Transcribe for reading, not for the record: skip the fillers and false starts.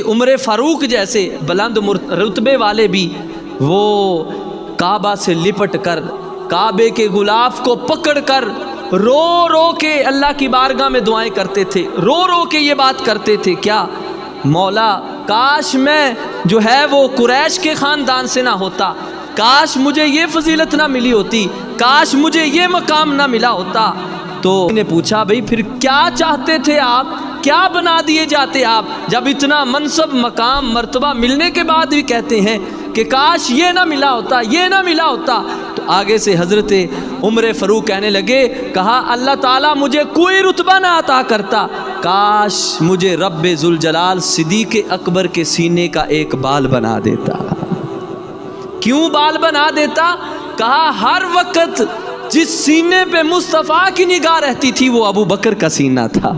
عمر فاروق جیسے بلند رتبے والے بھی وہ کعبہ سے لپٹ کر کعبے کے غلاف کو پکڑ کر رو رو کے اللہ کی بارگاہ میں دعائیں کرتے تھے، رو رو کے یہ بات کرتے تھے، کیا مولا کاش میں جو ہے وہ قریش کے خاندان سے نہ ہوتا، کاش مجھے یہ فضیلت نہ ملی ہوتی، کاش مجھے یہ مقام نہ ملا ہوتا۔ تو نے پوچھا بھئی پھر کیا چاہتے تھے آپ، کیا بنا دیے جاتے آپ، جب اتنا منصب مقام مرتبہ ملنے کے بعد بھی کہتے ہیں کہ کاش یہ نہ ملا ہوتا، یہ نہ ملا ہوتا۔ تو آگے سے حضرت عمر فاروق کہنے لگے، کہا اللہ تعالیٰ مجھے کوئی رتبہ نہ عطا کرتا، کاش مجھے رب ذوالجلال صدیق اکبر کے سینے کا ایک بال بنا دیتا۔ کیوں بال بنا دیتا؟ کہا ہر وقت جس سینے پہ مصطفیٰ کی نگاہ رہتی تھی وہ ابو بکر کا سینہ تھا۔